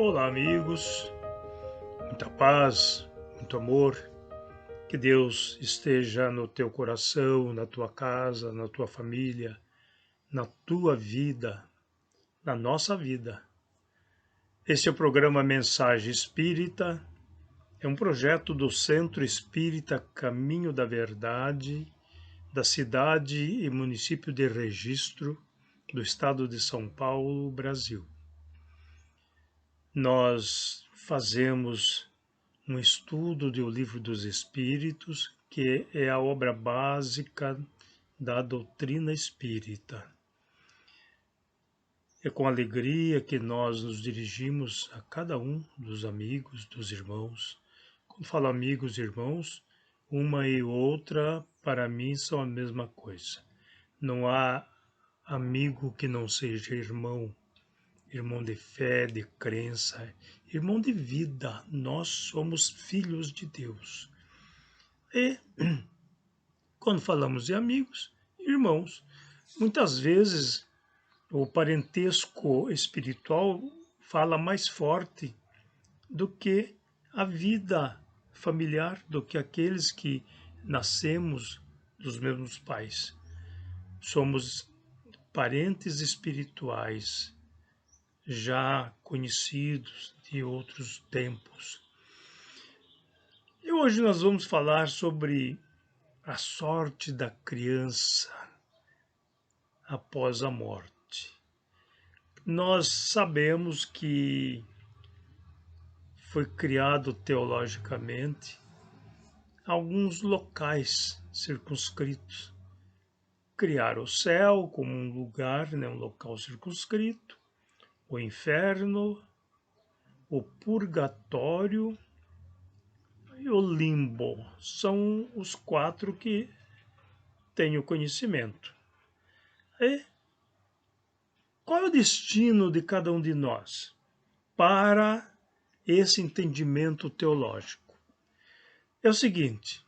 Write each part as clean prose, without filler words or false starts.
Olá, amigos, muita paz, muito amor, que Deus esteja no teu coração, na tua casa, na tua família, na tua vida, na nossa vida. Este é o programa Mensagem Espírita, é um projeto do Centro Espírita Caminho da Verdade, da cidade e município de Registro, do estado de São Paulo, Brasil. Nós fazemos um estudo do Livro dos Espíritos, que é a obra básica da doutrina espírita. É com alegria que nós nos dirigimos a cada um dos amigos, dos irmãos. Quando falo amigos e irmãos, uma e outra, para mim, são a mesma coisa. Não há amigo que não seja irmão. Irmão de fé, de crença, irmão de vida. Nós somos filhos de Deus. E, quando falamos de amigos, irmãos, muitas vezes o parentesco espiritual fala mais forte do que a vida familiar, do que aqueles que nascemos dos mesmos pais. Somos parentes espirituais, já conhecidos de outros tempos. E hoje nós vamos falar sobre a sorte da criança após a morte. Nós sabemos que foi criado teologicamente alguns locais circunscritos. Criaram o céu como um lugar, um local circunscrito, o inferno, o purgatório e o limbo. São os 4 que tenho conhecimento. E qual é o destino de cada um de nós para esse entendimento teológico? É o seguinte: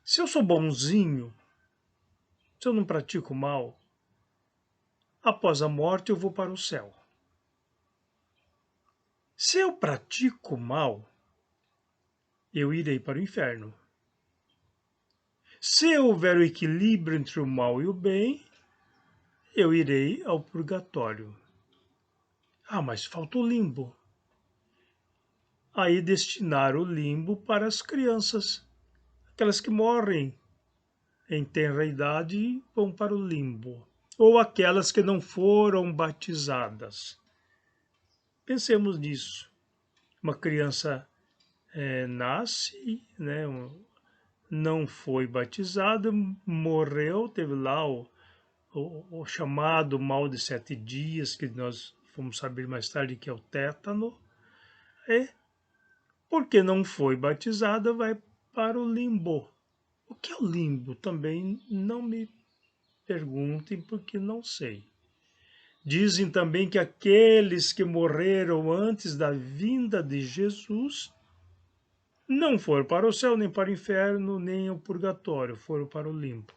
se eu sou bonzinho, se eu não pratico mal, após a morte eu vou para o céu. Se eu pratico mal, eu irei para o inferno. Se houver o equilíbrio entre o mal e o bem, eu irei ao purgatório. Ah, mas falta o limbo. Aí destinar o limbo para as crianças. Aquelas que morrem em tenra idade vão para o limbo. Ou aquelas que não foram batizadas. Pensemos nisso. Uma criança nasce, não foi batizada, morreu, teve lá o chamado mal de 7 dias, que nós vamos saber mais tarde que é o tétano, e porque não foi batizada, vai para o limbo. O que é o limbo? Também não me perguntem, porque não sei. Dizem também que aqueles que morreram antes da vinda de Jesus não foram para o céu, nem para o inferno, nem ao purgatório, foram para o limbo.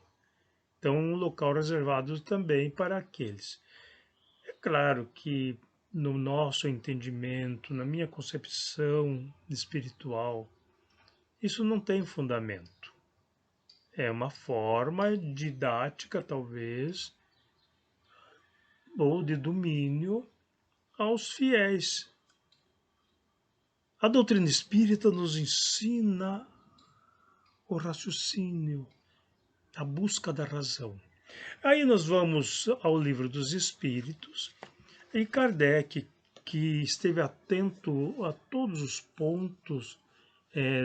Então, um local reservado também para aqueles. É claro que no nosso entendimento, na minha concepção espiritual, isso não tem fundamento. É uma forma didática, talvez, ou de domínio aos fiéis. A doutrina espírita nos ensina o raciocínio, a busca da razão. Aí nós vamos ao Livro dos Espíritos, e Kardec, que esteve atento a todos os pontos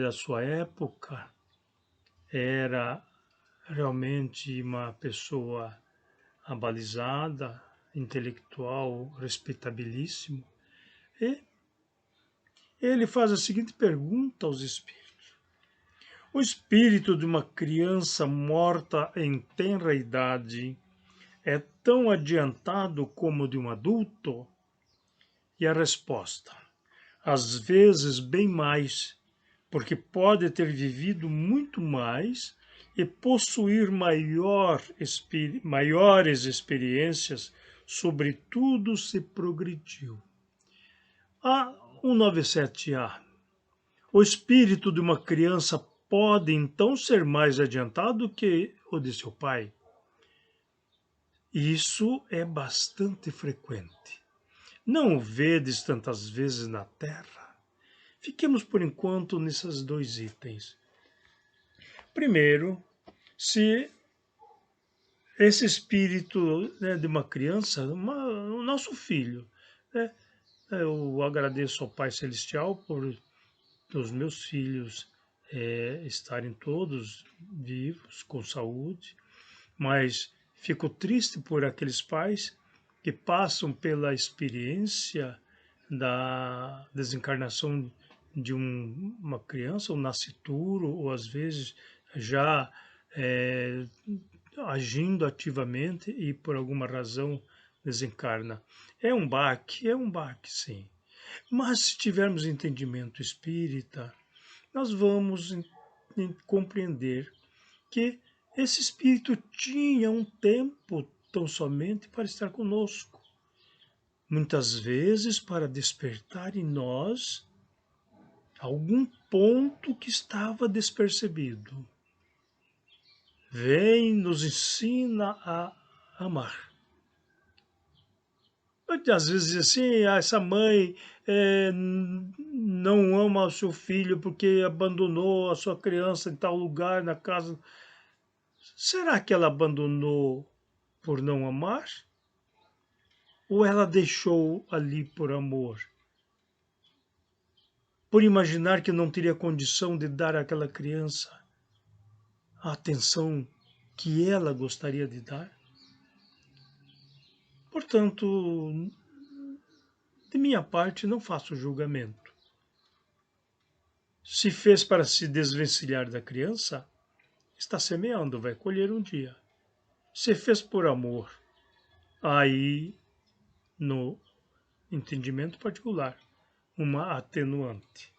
da sua época, era realmente uma pessoa abalizada, intelectual, respeitabilíssimo, e ele faz a seguinte pergunta aos espíritos: o espírito de uma criança morta em tenra idade é tão adiantado como o de um adulto? E a resposta: às vezes bem mais, porque pode ter vivido muito mais e possuir maiores experiências, sobretudo se progrediu. 197A. O espírito de uma criança pode então ser mais adiantado que o de seu pai? Isso é bastante frequente. Não o vedes tantas vezes na Terra? Fiquemos por enquanto nesses dois itens. Primeiro, se esse espírito, né, de uma criança, o nosso filho, né, eu agradeço ao Pai Celestial por os meus filhos estarem todos vivos, com saúde, mas fico triste por aqueles pais que passam pela experiência da desencarnação de uma criança, um nascituro, ou às vezes já é, agindo ativamente e por alguma razão desencarna. É um baque, sim. Mas se tivermos entendimento espírita, nós vamos compreender que esse espírito tinha um tempo tão somente para estar conosco. Muitas vezes para despertar em nós algum ponto que estava despercebido. Vem, nos ensina a amar. Às vezes diz assim, essa mãe não ama o seu filho porque abandonou a sua criança em tal lugar, na casa. Será que ela abandonou por não amar? Ou ela deixou ali por amor? Por imaginar que não teria condição de dar àquela criança a atenção que ela gostaria de dar? Portanto, de minha parte, não faço julgamento. Se fez para se desvencilhar da criança, está semeando, vai colher um dia. Se fez por amor, aí, no entendimento particular, uma atenuante.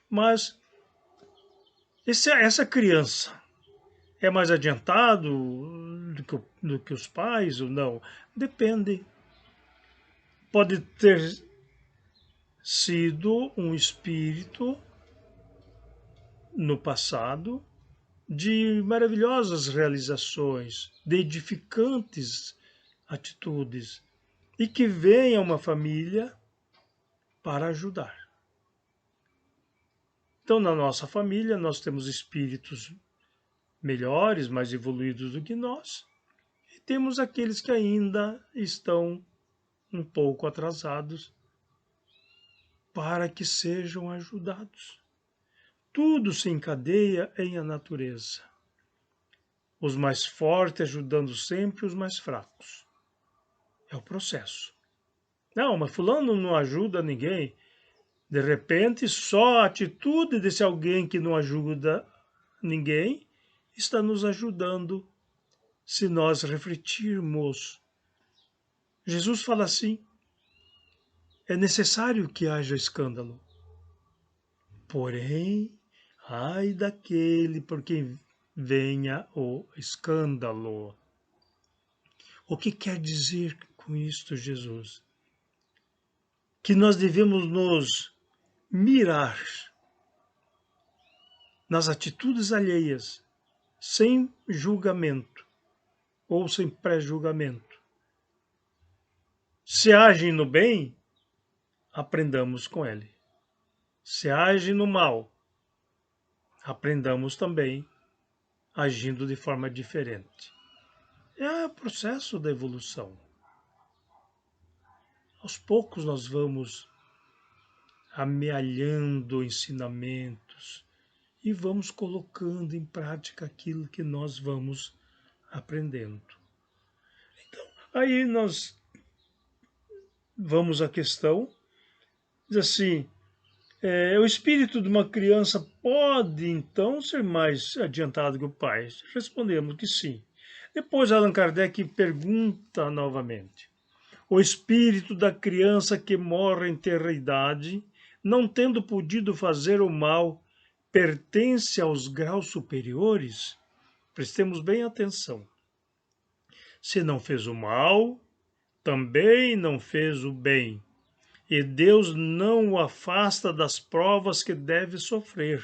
Mas essa criança é mais adiantado do que os pais ou não? Depende. Pode ter sido um espírito no passado de maravilhosas realizações, de edificantes atitudes, e que vem a uma família para ajudar. Então, na nossa família, nós temos espíritos melhores, mais evoluídos do que nós, e temos aqueles que ainda estão um pouco atrasados para que sejam ajudados. Tudo se encadeia em a natureza. Os mais fortes ajudando sempre os mais fracos. É o processo. Não, mas fulano não ajuda ninguém. De repente, só a atitude desse alguém que não ajuda ninguém está nos ajudando se nós refletirmos. Jesus fala assim: é necessário que haja escândalo. Porém, ai daquele por quem venha o escândalo. O que quer dizer com isto, Jesus? Que nós devemos nos mirar nas atitudes alheias, sem julgamento ou sem pré-julgamento. Se agem no bem, aprendamos com ele. Se agem no mal, aprendamos também agindo de forma diferente. É o processo da evolução. Aos poucos nós vamos amealhando ensinamentos e vamos colocando em prática aquilo que nós vamos aprendendo. Então, aí nós vamos à questão, diz assim, o espírito de uma criança pode então ser mais adiantado que o pai? Respondemos que sim. Depois Allan Kardec pergunta novamente: o espírito da criança que morre em tenra idade, não tendo podido fazer o mal, pertence aos graus superiores? Prestemos bem atenção. Se não fez o mal, também não fez o bem. e Deus não o afasta das provas que deve sofrer.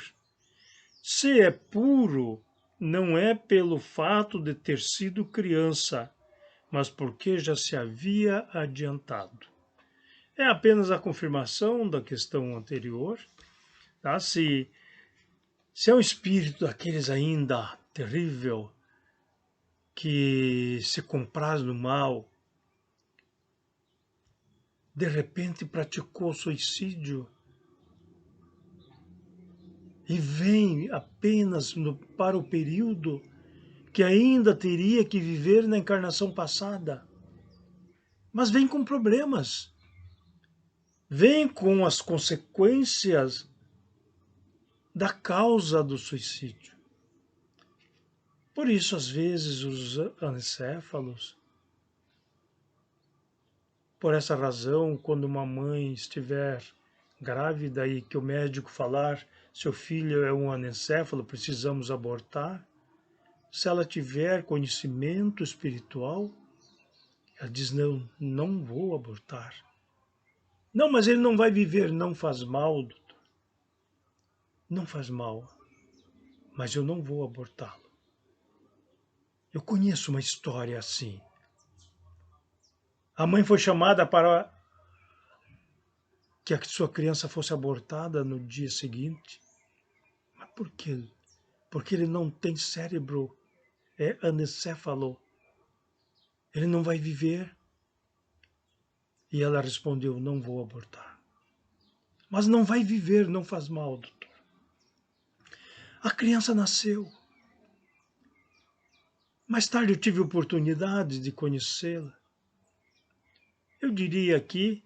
Se é puro, não é pelo fato de ter sido criança, mas porque já se havia adiantado. É apenas a confirmação da questão anterior, tá? Se é um espírito daqueles ainda terrível, que se compraz no mal, de repente praticou suicídio e vem apenas para o período que ainda teria que viver na encarnação passada, mas vem com problemas, vem com as consequências da causa do suicídio. Por isso, às vezes, os ancéfalos, por essa razão, quando uma mãe estiver grávida e que o médico falar seu filho é um anencéfalo, precisamos abortar, se ela tiver conhecimento espiritual, ela diz, não, não vou abortar. Não, mas ele não vai viver, não faz mal, doutor. Não faz mal, mas eu não vou abortá-lo. Eu conheço uma história assim. A mãe foi chamada para que a sua criança fosse abortada no dia seguinte. Mas por quê? Porque ele não tem cérebro, é anencéfalo. Ele não vai viver. E ela respondeu, não vou abortar. Mas não vai viver, não faz mal, doutor. A criança nasceu. Mais tarde eu tive oportunidade de conhecê-la. Eu diria que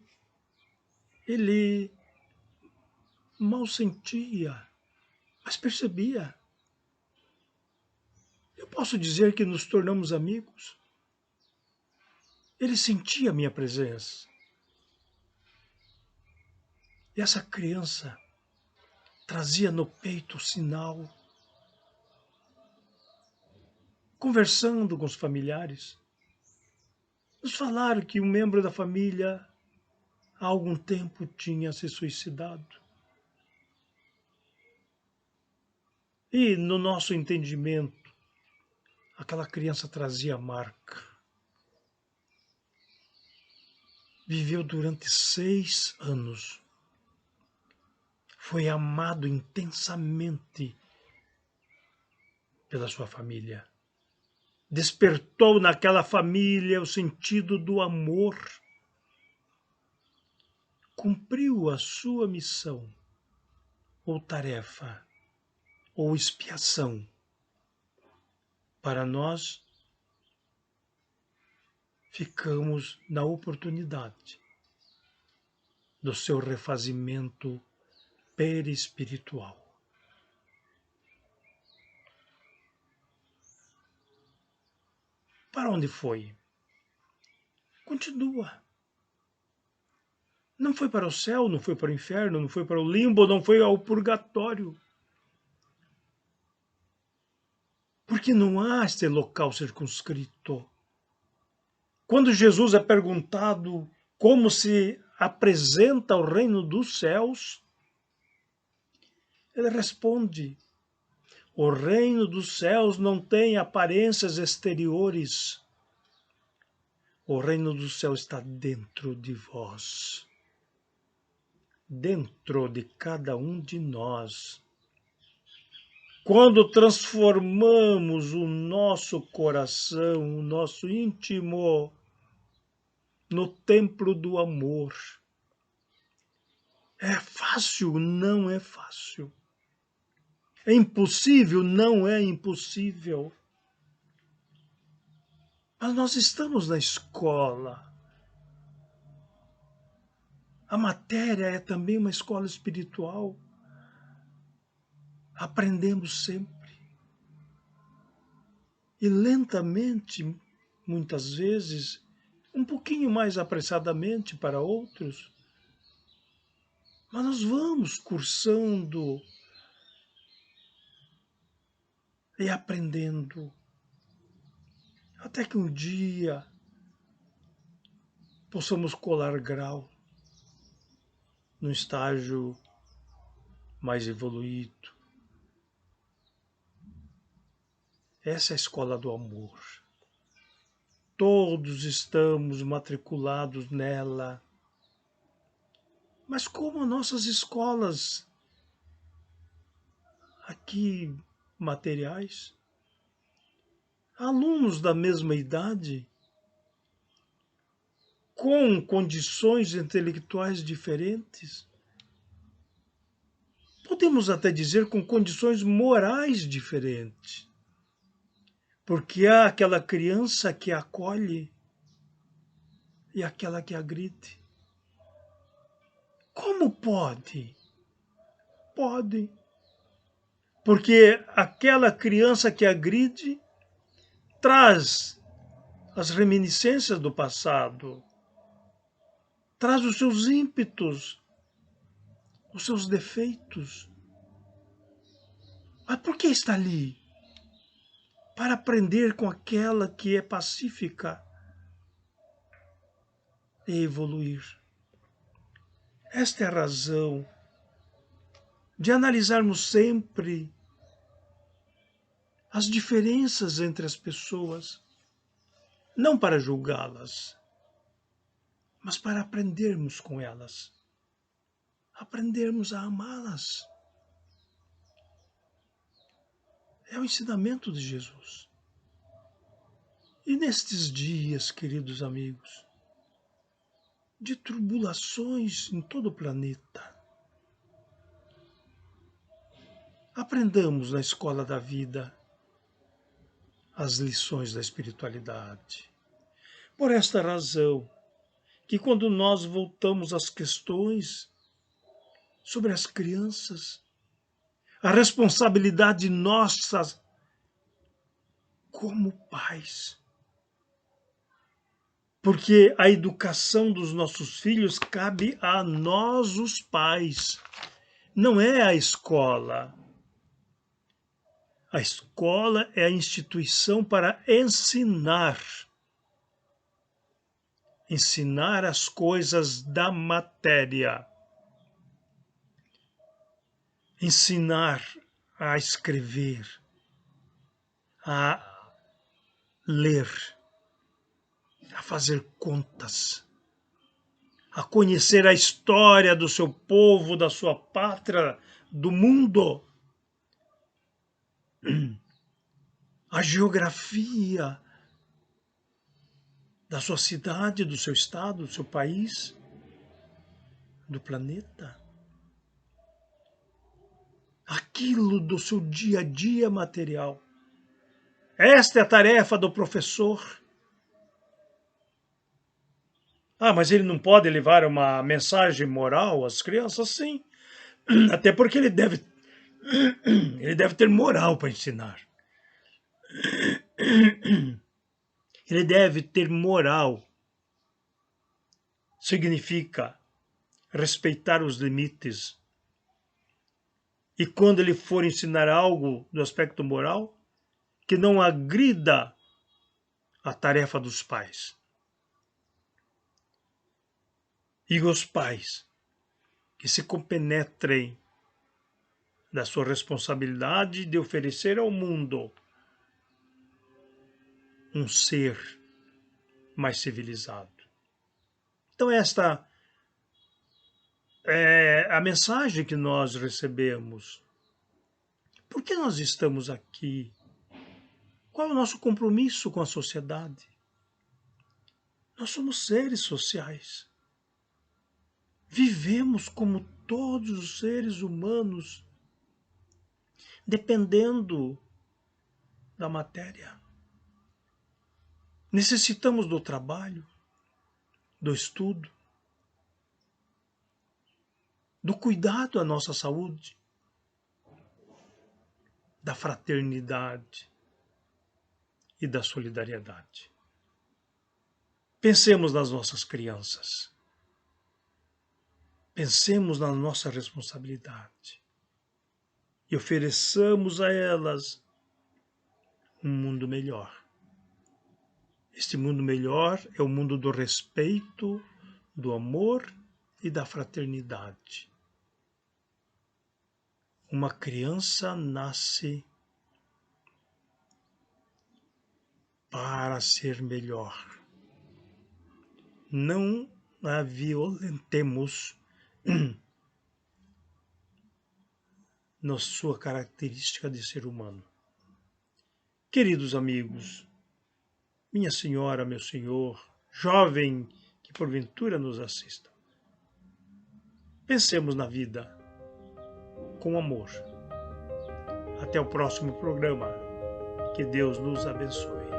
ele mal sentia, mas percebia. Eu posso dizer que nos tornamos amigos. Ele sentia a minha presença. E essa criança trazia no peito o sinal, conversando com os familiares. Nos falaram que um membro da família há algum tempo tinha se suicidado. E no nosso entendimento, aquela criança trazia marca. Viveu durante 6 anos. Foi amado intensamente pela sua família. Despertou naquela família o sentido do amor. Cumpriu a sua missão, ou tarefa, ou expiação. Para nós, ficamos na oportunidade do seu refazimento perispiritual. Para onde foi? Continua. Não foi para o céu, não foi para o inferno, não foi para o limbo, não foi ao purgatório. Porque não há este local circunscrito. Quando Jesus é perguntado como se apresenta o reino dos céus, ele responde: o reino dos céus não tem aparências exteriores. O reino do céu está dentro de vós, dentro de cada um de nós. Quando transformamos o nosso coração, o nosso íntimo, no templo do amor. É fácil? Não é fácil. É impossível? Não é impossível. Mas nós estamos na escola. A matéria é também uma escola espiritual. Aprendemos sempre. E lentamente, muitas vezes, um pouquinho mais apressadamente para outros, mas nós vamos cursando e aprendendo. Até que um dia possamos colar grau num estágio mais evoluído. Essa é a escola do amor. Todos estamos matriculados nela. Mas como nossas escolas aqui materiais, alunos da mesma idade, com condições intelectuais diferentes, podemos até dizer com condições morais diferentes, porque há aquela criança que acolhe e aquela que agride. Como pode? Pode. Porque aquela criança que agride traz as reminiscências do passado, traz os seus ímpetos, os seus defeitos. Mas por que está ali? Para aprender com aquela que é pacífica e evoluir. Esta é a razão de analisarmos sempre as diferenças entre as pessoas, não para julgá-las, mas para aprendermos com elas, aprendermos a amá-las. É o ensinamento de Jesus. E nestes dias, queridos amigos, de tribulações em todo o planeta, aprendamos na escola da vida as lições da espiritualidade. Por esta razão, que quando nós voltamos às questões sobre as crianças, a responsabilidade nossa como pais, porque a educação dos nossos filhos cabe a nós, os pais, não é a escola. A escola é a instituição para ensinar as coisas da matéria, ensinar a escrever, a ler, a fazer contas, a conhecer a história do seu povo, da sua pátria, do mundo, a geografia da sua cidade, do seu estado, do seu país, do planeta. Aquilo do seu dia a dia material. Esta é a tarefa do professor. Ah, mas ele não pode levar uma mensagem moral às crianças? Sim, até porque ele deve ter moral para ensinar. Ele deve ter moral. Significa respeitar os limites. E quando ele for ensinar algo do aspecto moral, que não agrida a tarefa dos pais. E os pais que se compenetrem da sua responsabilidade de oferecer ao mundo um ser mais civilizado. Então esta é a mensagem que nós recebemos. Por que nós estamos aqui? Qual é o nosso compromisso com a sociedade? Nós somos seres sociais. Vivemos como todos os seres humanos, dependendo da matéria. Necessitamos do trabalho, do estudo, do cuidado à nossa saúde, da fraternidade e da solidariedade. Pensemos nas nossas crianças. Pensemos na nossa responsabilidade e ofereçamos a elas um mundo melhor. Este mundo melhor é o mundo do respeito, do amor e da fraternidade. Uma criança nasce para ser melhor. Não a violentemos na sua característica de ser humano. Queridos amigos, minha senhora, meu senhor, jovem que porventura nos assista, pensemos na vida com amor. Até o próximo programa. Que Deus nos abençoe.